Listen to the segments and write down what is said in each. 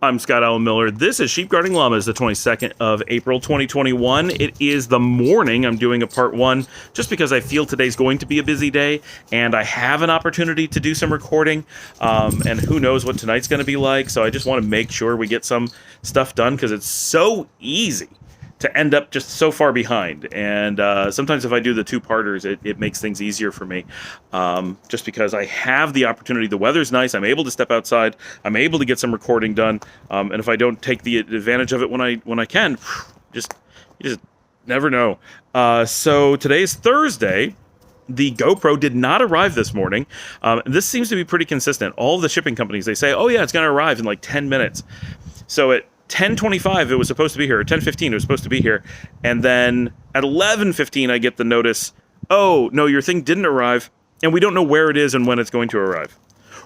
I'm Scott Allen Miller. This is Sheep Guarding Llamas, the 22nd of April, 2021. It is the morning. I'm doing a part one just because I feel today's going to be a busy day and I have an opportunity to do some recording. And who knows what tonight's going to be like. So I just want to make sure we get some stuff done because it's so easy to end up just so far behind. And sometimes if I do the two-parters, it makes things easier for me. Just because I have the opportunity, the weather's nice, I'm able to step outside, I'm able to get some recording done, and if I don't take the advantage of it when I can, you just never know. So today is Thursday. The GoPro did not arrive this morning. This seems to be pretty consistent. All the shipping companies, they say, oh yeah, it's going to arrive in like 10 minutes. So at 10:25 it was supposed to be here, or 10:15 it was supposed to be here, and then at 11:15 I get the notice, oh, no, your thing didn't arrive, and we don't know where it is and when it's going to arrive.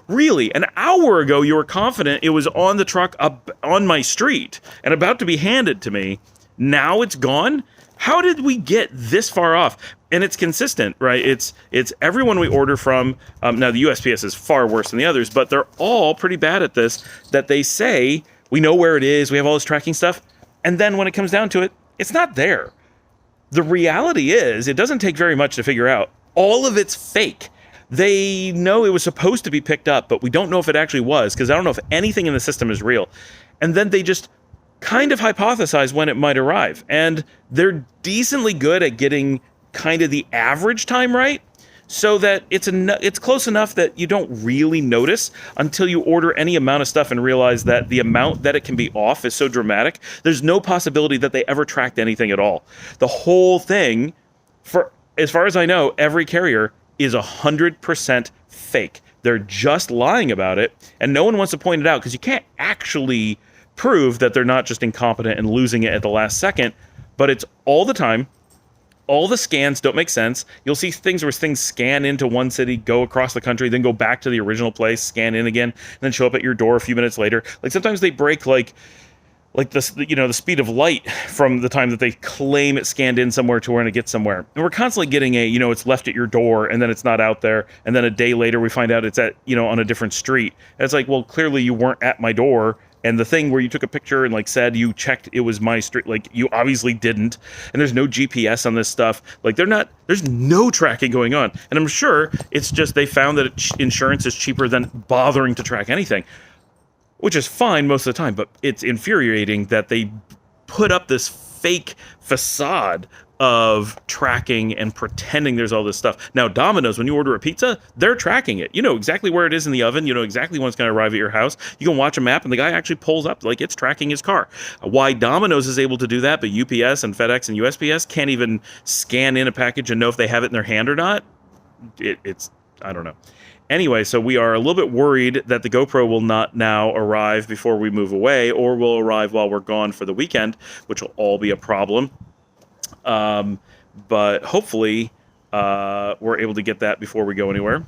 Really? An hour ago you were confident it was on the truck up on my street and about to be handed to me. Now it's gone? How did we get this far off? And it's consistent, right? It's everyone we order from. Now the USPS is far worse than the others, but they're all pretty bad at this, that they say, we know where it is, we have all this tracking stuff, and then when it comes down to it, it's not there. The reality is, it doesn't take very much to figure out. All of it's fake. They know it was supposed to be picked up, but we don't know if it actually was, because I don't know if anything in the system is real. And then they just kind of hypothesize when it might arrive. And they're decently good at getting kind of the average time right, so that it's close enough that you don't really notice until you order any amount of stuff and realize that the amount that it can be off is so dramatic. There's no possibility that they ever tracked anything at all. The whole thing, for as far as I know, every carrier is 100% fake. They're just lying about it, and no one wants to point it out because you can't actually prove that they're not just incompetent and losing it at the last second, but it's all the time. All the scans don't make sense. You'll see things where things scan into one city, go across the country, then go back to the original place, scan in again, and then show up at your door a few minutes later. Like sometimes they break like the speed of light from the time that they claim it scanned in somewhere to when it gets somewhere. And we're constantly getting it's left at your door and then it's not out there. And then a day later we find out it's at, on a different street. And it's like, well, clearly you weren't at my door. And the thing where you took a picture and said you checked it was my street, you obviously didn't. And there's no GPS on this stuff. There's no tracking going on. And I'm sure it's just they found that insurance is cheaper than bothering to track anything, which is fine most of the time. But it's infuriating that they put up this fake facade of tracking and pretending there's all this stuff. Now, Domino's, when you order a pizza, they're tracking it. You know exactly where it is in the oven. You know exactly when it's going to arrive at your house. You can watch a map, and the guy actually pulls up like it's tracking his car. Why Domino's is able to do that, but UPS and FedEx and USPS can't even scan in a package and know if they have it in their hand or not, it's I don't know. Anyway, so we are a little bit worried that the GoPro will not now arrive before we move away, or will arrive while we're gone for the weekend, which will all be a problem. But hopefully, we're able to get that before we go anywhere.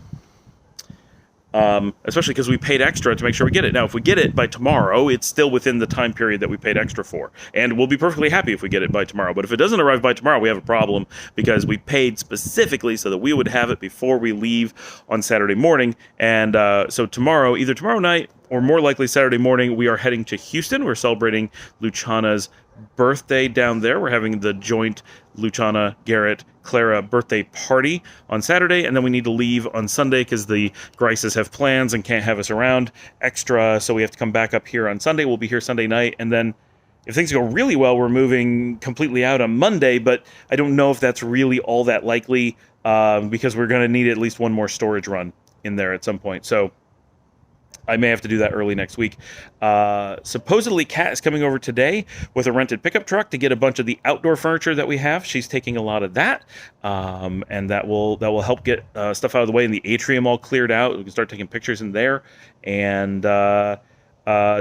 Especially because we paid extra to make sure we get it. Now, if we get it by tomorrow, it's still within the time period that we paid extra for. And we'll be perfectly happy if we get it by tomorrow. But if it doesn't arrive by tomorrow, we have a problem because we paid specifically so that we would have it before we leave on Saturday morning. And so tomorrow, either tomorrow night or more likely Saturday morning, we are heading to Houston. We're celebrating Luciana's birthday down there. We're having the joint Luciana, Garrett, Clara birthday party on Saturday, and then we need to leave on Sunday because the Grices have plans and can't have us around extra, so we have to come back up here on Sunday. We'll be here Sunday night, and then if things go really well, we're moving completely out on Monday, but I don't know if that's really all that likely because we're going to need at least one more storage run in there at some point. So I may have to do that early next week. Supposedly, Kat is coming over today with a rented pickup truck to get a bunch of the outdoor furniture that we have. She's taking a lot of that, and that will help get stuff out of the way and the atrium all cleared out. We can start taking pictures in there. And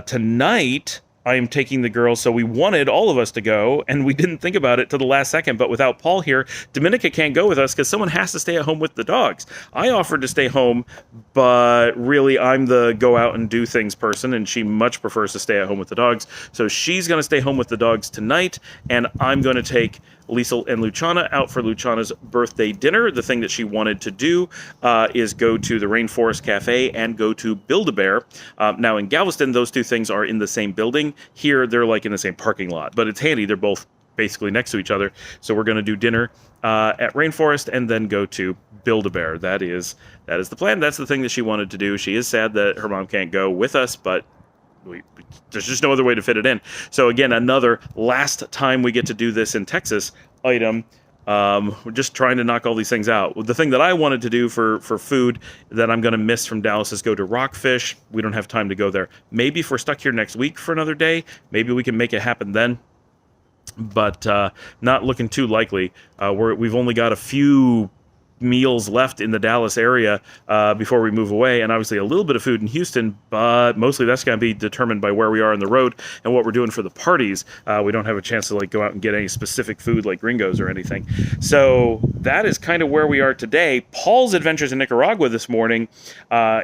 tonight, I am taking the girls, so we wanted all of us to go, and we didn't think about it till the last second, but without Paul here, Dominica can't go with us because someone has to stay at home with the dogs. I offered to stay home, but really I'm the go out and do things person, and she much prefers to stay at home with the dogs, so she's going to stay home with the dogs tonight, and I'm going to take Lisa and Luciana out for Luciana's birthday dinner. The thing that she wanted to do is go to the Rainforest Cafe and go to Build-A-Bear. Now in Galveston, those two things are in the same building. Here, they're like in the same parking lot, but it's handy. They're both basically next to each other. So we're going to do dinner at Rainforest and then go to Build-A-Bear. That is the plan. That's the thing that she wanted to do. She is sad that her mom can't go with us, but there's just no other way to fit it in. So again, another last time we get to do this in Texas item. We're just trying to knock all these things out. The thing that I wanted to do for food that I'm going to miss from Dallas is go to Rockfish. We don't have time to go there. Maybe if we're stuck here next week for another day, maybe we can make it happen then. But not looking too likely. We've only got a few meals left in the Dallas area before we move away, and obviously a little bit of food in Houston, but mostly that's going to be determined by where we are on the road and what we're doing for the parties. We don't have a chance to like go out and get any specific food like gringos or anything. So that is kind of where we are today. Paul's adventures in Nicaragua this morning,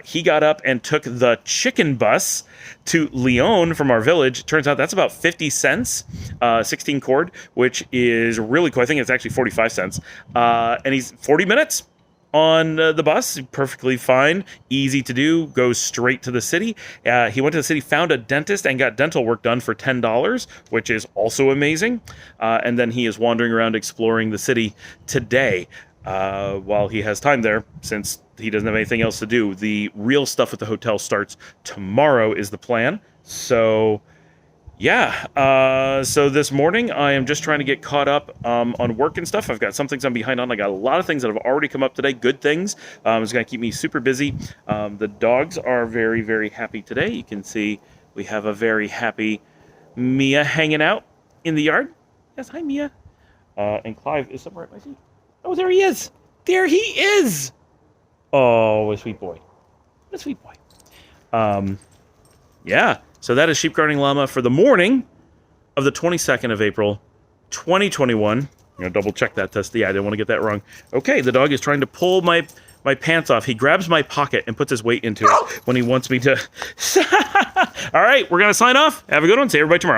he got up and took the chicken bus to Leon from our village. Turns out that's about 50 cents, 16 cord, which is really cool. I think it's actually 45 cents. And he's 40 minutes on the bus, perfectly fine, easy to do, goes straight to the city. He went to the city, found a dentist, and got dental work done for $10, which is also amazing. And then he is wandering around exploring the city today while he has time there, since he doesn't have anything else to do. The real stuff at the hotel starts tomorrow is the plan. So yeah, so this morning I am just trying to get caught up on work and stuff. I've got some things I'm behind on. I got a lot of things that have already come up today, good things. It's going to keep me super busy. The dogs are very, very happy today. You can see we have a very happy Mia hanging out in the yard. Yes, hi Mia. And Clive is somewhere at my feet. Oh, there he is. There he is. Oh, what a sweet boy. What a sweet boy. Yeah. So that is Sheep Guarding Llama for the morning of the 22nd of April, 2021. I'm going to double check that test. Yeah, I didn't want to get that wrong. Okay, the dog is trying to pull my pants off. He grabs my pocket and puts his weight into it when he wants me to. All right, we're going to sign off. Have a good one. See everybody tomorrow.